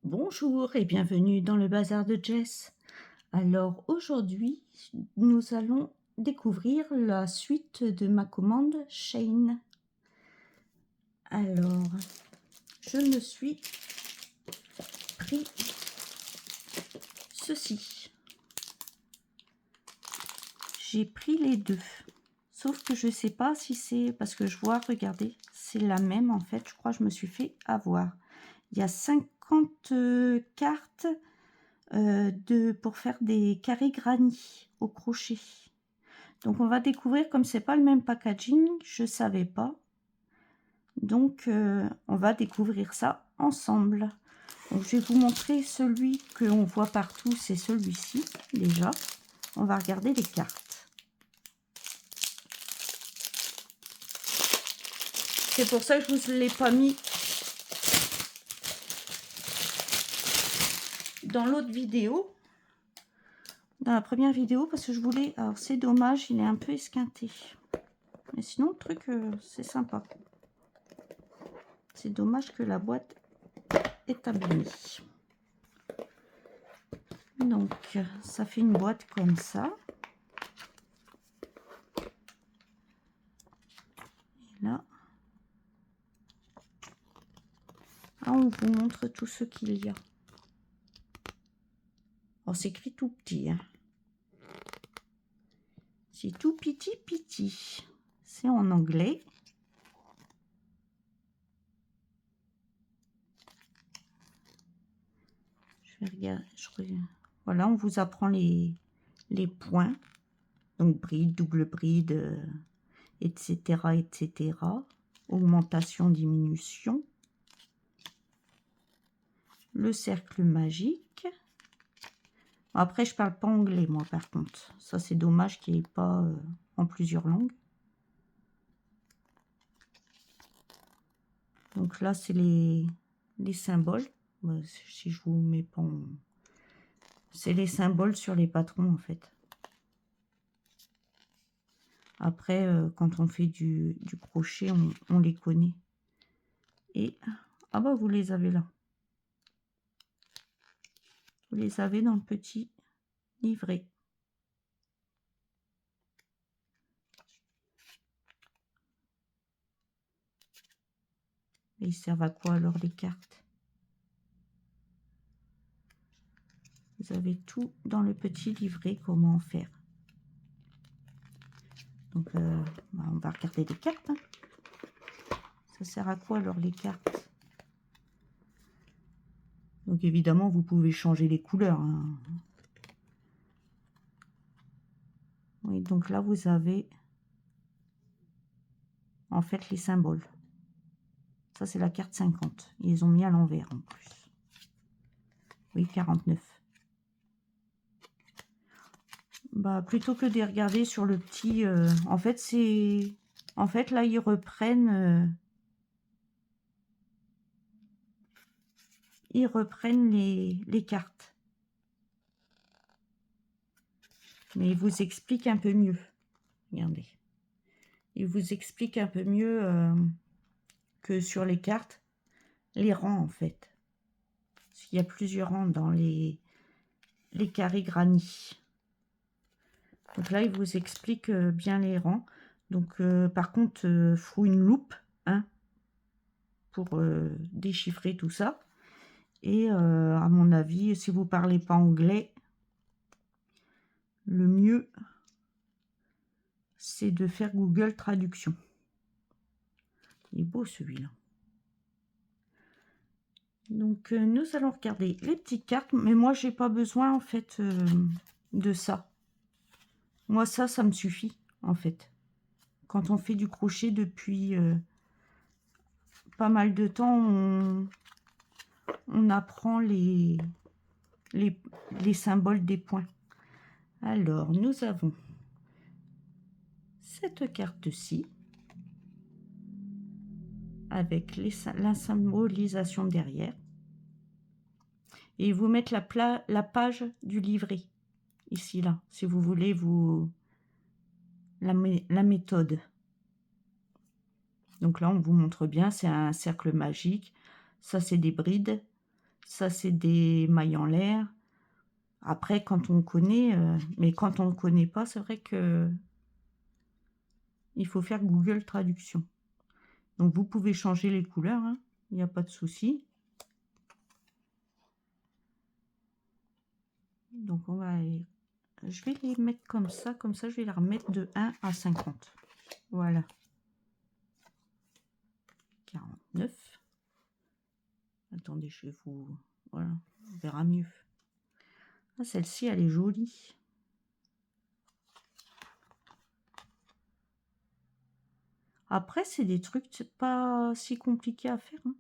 Bonjour et bienvenue dans le bazar de Jess. Alors aujourd'hui, nous allons découvrir la suite de ma commande Shein. Alors, je me suis pris ceci. J'ai pris les deux. Sauf que je ne sais pas si c'est... Parce que je vois, regardez, c'est la même en fait. Je crois que je me suis fait avoir. Il y a 50 cartes pour faire des carrés granit au crochet. Donc on va découvrir, comme c'est pas le même packaging, je savais pas. Donc on va découvrir ça ensemble. Donc je vais vous montrer celui que on voit partout, c'est celui-ci déjà. On va regarder les cartes. C'est pour ça que je vous l'ai pas mis dans l'autre vidéo. Dans la première vidéo, parce que je voulais... Alors c'est dommage, il est un peu esquinté. Mais sinon le truc, c'est sympa. C'est dommage que la boîte est abîmée. Donc ça fait une boîte comme ça. Et là, on vous montre tout ce qu'il y a. Oh, c'est écrit tout petit. Hein. C'est tout petit. C'est en anglais. Je vais regarder. Voilà, on vous apprend les points. Donc bride, double bride, etc., etc. Augmentation, diminution. Le cercle magique. Après, je parle pas anglais, moi, par contre. Ça, c'est dommage qu'il n'y ait pas en plusieurs langues. Donc là, c'est les symboles. Si je vous mets pas en... C'est les symboles sur les patrons, en fait. Après, quand on fait du crochet, on les connaît. Et, ah bah, vous les avez là. Vous les avez dans le petit livret. Et ils servent à quoi alors les cartes? Vous avez tout dans le petit livret, comment faire. Donc, on va regarder les cartes. Hein. Ça sert à quoi alors les cartes? Donc évidemment, vous pouvez changer les couleurs. Hein. Oui, donc là, vous avez en fait les symboles. Ça, c'est la carte 50. Ils ont mis à l'envers en plus. Oui, 49. Bah, plutôt que de les regarder sur le petit... en fait, c'est... En fait, là, ils reprennent... Ils reprennent les cartes. Mais ils vous expliquent un peu mieux. Regardez. Ils vous expliquent un peu mieux que sur les cartes. Les rangs, en fait. Parce qu'il y a plusieurs rangs dans les carrés granit. Donc là, il vous explique bien les rangs. Donc, par contre, il faut une loupe hein, pour déchiffrer tout ça. Et à mon avis, si vous ne parlez pas anglais, le mieux, c'est de faire Google Traduction. Il est beau celui-là. Donc, nous allons regarder les petites cartes. Mais moi, j'ai pas besoin, en fait, de ça. Moi, ça me suffit, en fait. Quand on fait du crochet depuis pas mal de temps, on apprend les symboles des points. Alors, nous avons cette carte-ci avec la symbolisation derrière. Et ils vous mettent la page du livret, ici, là, si vous voulez la méthode. Donc là, on vous montre bien, c'est un cercle magique. Ça, c'est des brides. Ça, c'est des mailles en l'air. Après, quand on connaît, mais quand on ne connaît pas, c'est vrai que il faut faire Google Traduction. Donc, vous pouvez changer les couleurs, hein, il n'y a pas de souci. Donc, je vais les mettre comme ça je vais les remettre de 1 à 50. Voilà. 49. Attendez, je vais vous... Voilà, on verra mieux. Ah, celle-ci, elle est jolie. Après, c'est des trucs, c'est pas si compliqué à faire. Hein.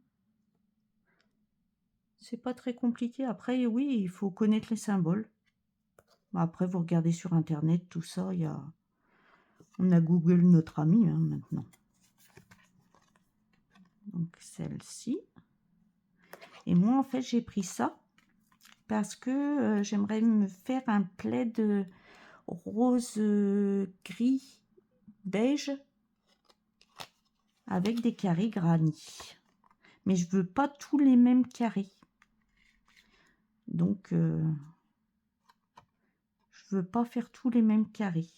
C'est pas très compliqué. Après, oui, il faut connaître les symboles. Après, vous regardez sur Internet, tout ça, il y a... On a Google, notre ami, hein, maintenant. Donc, celle-ci. Et moi, en fait, j'ai pris ça parce que j'aimerais me faire un plaid rose, gris, beige avec des carrés granit. Mais je veux pas tous les mêmes carrés. Donc, je veux pas faire tous les mêmes carrés.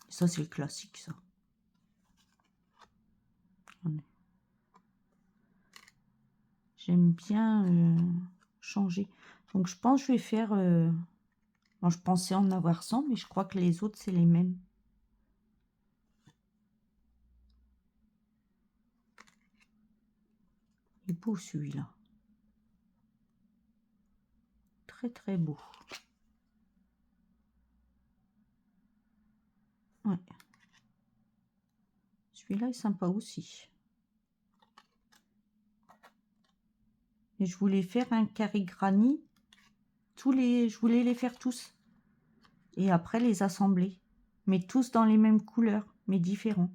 Ça, c'est le classique, ça. J'aime bien changer. Donc, je pense que je vais faire... Bon, je pensais en avoir 100, mais je crois que les autres, c'est les mêmes. Il est beau, celui-là. Très, très beau. Ouais. Celui-là est sympa aussi. Et je voulais faire un carré granit. Je voulais les faire tous. Et après, les assembler. Mais tous dans les mêmes couleurs, mais différents.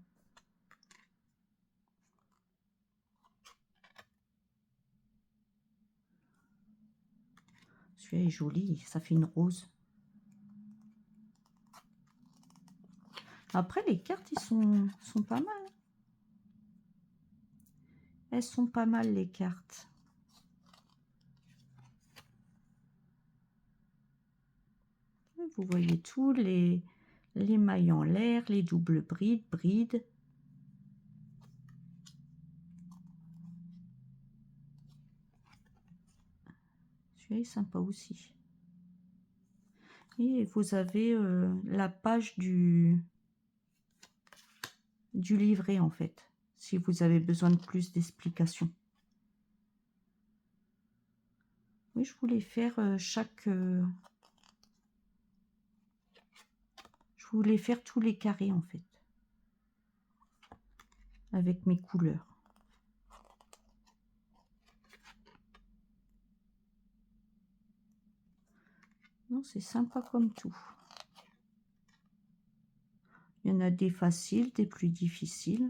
Celui-là est joli, ça fait une rose. Après, les cartes, ils sont pas mal. Elles sont pas mal, les cartes. Vous voyez tous les mailles en l'air, les doubles brides. Celui-là est sympa aussi. Et vous avez la page du livret, en fait, si vous avez besoin de plus d'explications. Oui, je voulais faire je voulais faire tous les carrés, en fait, avec mes couleurs. Non, c'est sympa comme tout. Il y en a des faciles, des plus difficiles.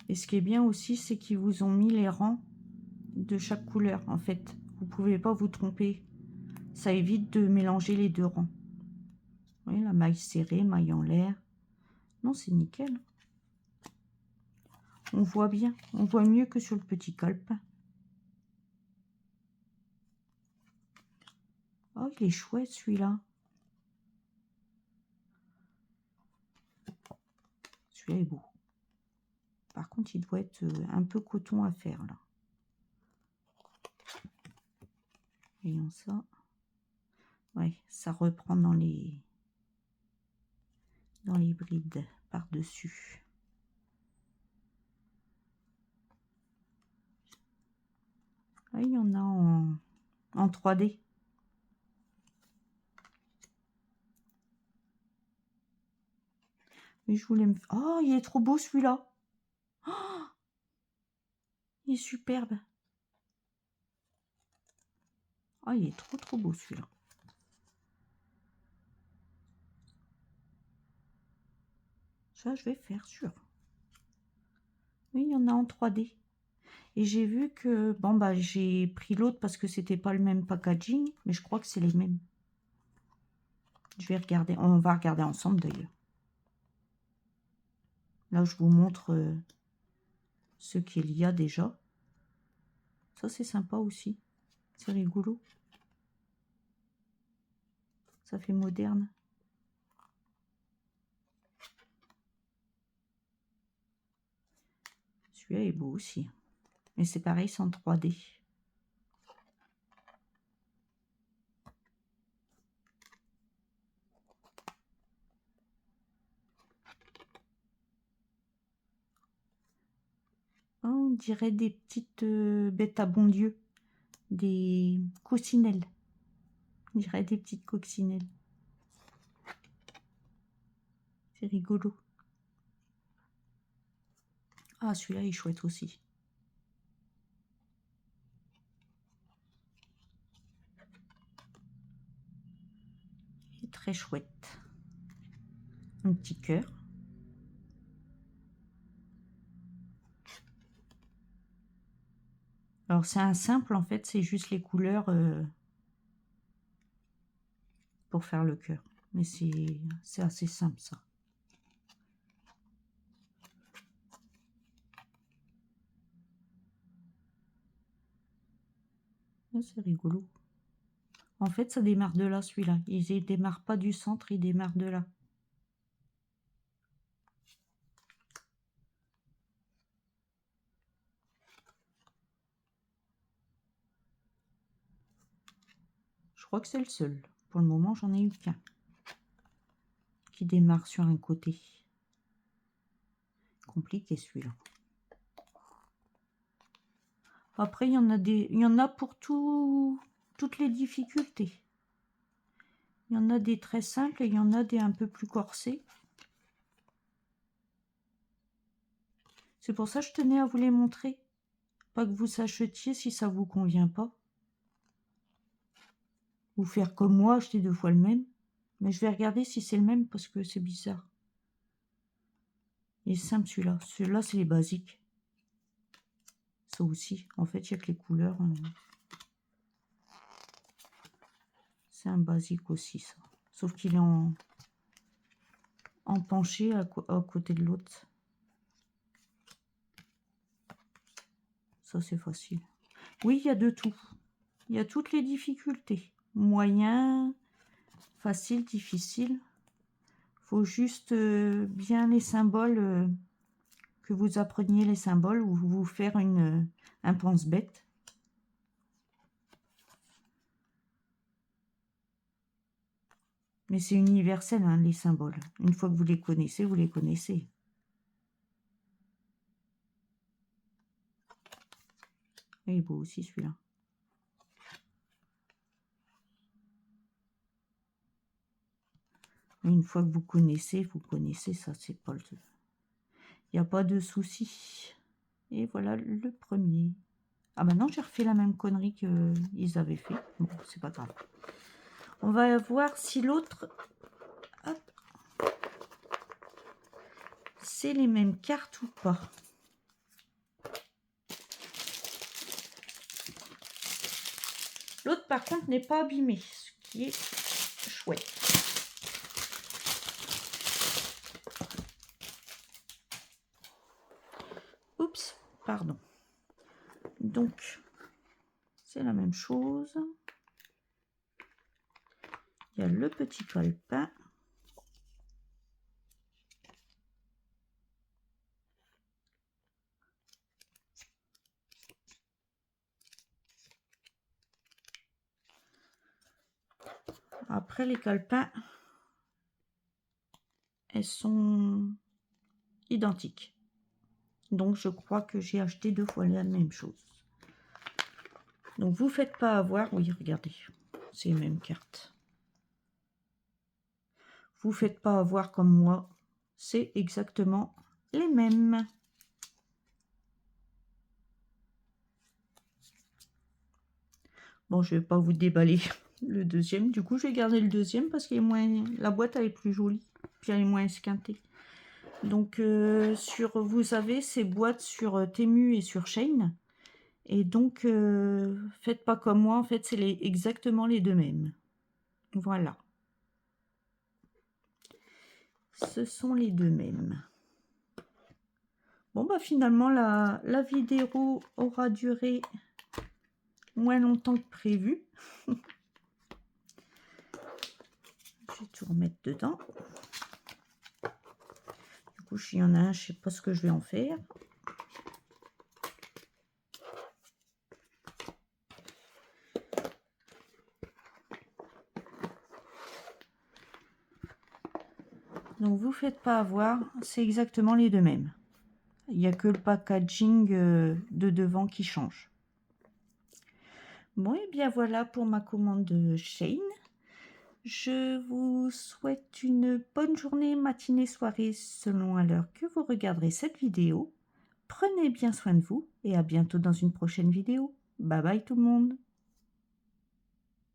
Et ce qui est bien aussi, c'est qu'ils vous ont mis les rangs de chaque couleur, en fait. Vous ne pouvez pas vous tromper. Ça évite de mélanger les deux rangs. Vous voyez, la maille serrée, maille en l'air. Non, c'est nickel. On voit bien. On voit mieux que sur le petit calepin. Oh, il est chouette, celui-là. Celui-là est beau. Par contre, il doit être un peu coton à faire, là. Voyons ça. Ouais, ça reprend dans les brides par-dessus. Ah, il y en a en 3D. Mais je voulais me... Oh, il est trop beau, celui-là. Oh, il est superbe. Oh, il est trop beau, celui-là. Ça, je vais faire sûr. Oui, il y en a en 3D. Et j'ai vu que... Bon, bah, j'ai pris l'autre parce que c'était pas le même packaging. Mais je crois que c'est les mêmes. Je vais regarder. On va regarder ensemble, d'ailleurs. Là, je vous montre ce qu'il y a déjà. Ça, c'est sympa aussi. C'est rigolo. Ça fait moderne. Celui-là est beau aussi. Mais c'est pareil, c'est en 3D. Oh, on dirait des petites bêtes à bon Dieu. Des coccinelles. On dirait des petites coccinelles. C'est rigolo. Ah, celui-là est chouette aussi. Il est très chouette. Un petit cœur. Alors, c'est un simple, en fait, c'est juste les couleurs pour faire le cœur. Mais c'est assez simple, ça. Ah, c'est rigolo. En fait, ça démarre de là, celui-là. Il ne démarre pas du centre, il démarre de là. Je crois que c'est le seul. Pour le moment, j'en ai eu qu'un. Qui démarre sur un côté. Compliqué, celui-là. Après, il y en a pour toutes les difficultés. Il y en a des très simples et il y en a des un peu plus corsés. C'est pour ça que je tenais à vous les montrer. Pas que vous sachetiez si ça vous convient pas. Ou faire comme moi, acheter 2 fois le même. Mais je vais regarder si c'est le même parce que c'est bizarre. Il est simple celui-là. Celui-là, c'est les basiques. Ça aussi. En fait, il n'y a que les couleurs. C'est un basique aussi, ça. Sauf qu'il est en penché à côté de l'autre. Ça, c'est facile. Oui, il y a de tout. Il y a toutes les difficultés. Moyen, facile, difficile. Faut juste bien les symboles, que vous appreniez les symboles ou vous faire un pense-bête. Mais c'est universel, hein, les symboles. Une fois que vous les connaissez, vous les connaissez. Il est beau aussi celui-là. Une fois que vous connaissez, ça, c'est pas le... Il n'y a pas de souci. Et voilà le premier. Ah bah non, j'ai refait la même connerie qu'ils avaient fait. Bon, c'est pas grave. On va voir si l'autre... c'est les mêmes cartes ou pas. L'autre, par contre, n'est pas abîmé, ce qui est chouette. Oups, pardon. Donc, c'est la même chose. Il y a le petit calepin. Après, les calepins, elles sont identiques. Donc, je crois que j'ai acheté 2 fois la même chose. Donc, vous faites pas avoir. Oui, regardez, c'est les mêmes cartes. Vous faites pas avoir comme moi. C'est exactement les mêmes. Bon, je vais pas vous déballer le deuxième. Du coup, je vais garder le deuxième parce qu'il est moins... la boîte, elle est plus jolie. Puis elle est moins esquintée. Donc, vous avez ces boîtes sur Temu et sur Shein. Et donc, faites pas comme moi. En fait, c'est exactement les deux mêmes. Voilà. Ce sont les deux mêmes. Bon, bah finalement, la vidéo aura duré moins longtemps que prévu. Je vais tout remettre dedans. Du coup, s'il y en a un, je sais pas ce que je vais en faire. Donc, vous faites pas avoir, c'est exactement les deux mêmes. Il n'y a que le packaging de devant qui change. Bon, et bien voilà pour ma commande de Shein. Je vous souhaite une bonne journée, matinée, soirée, selon à l'heure que vous regarderez cette vidéo. Prenez bien soin de vous et à bientôt dans une prochaine vidéo. Bye bye tout le monde.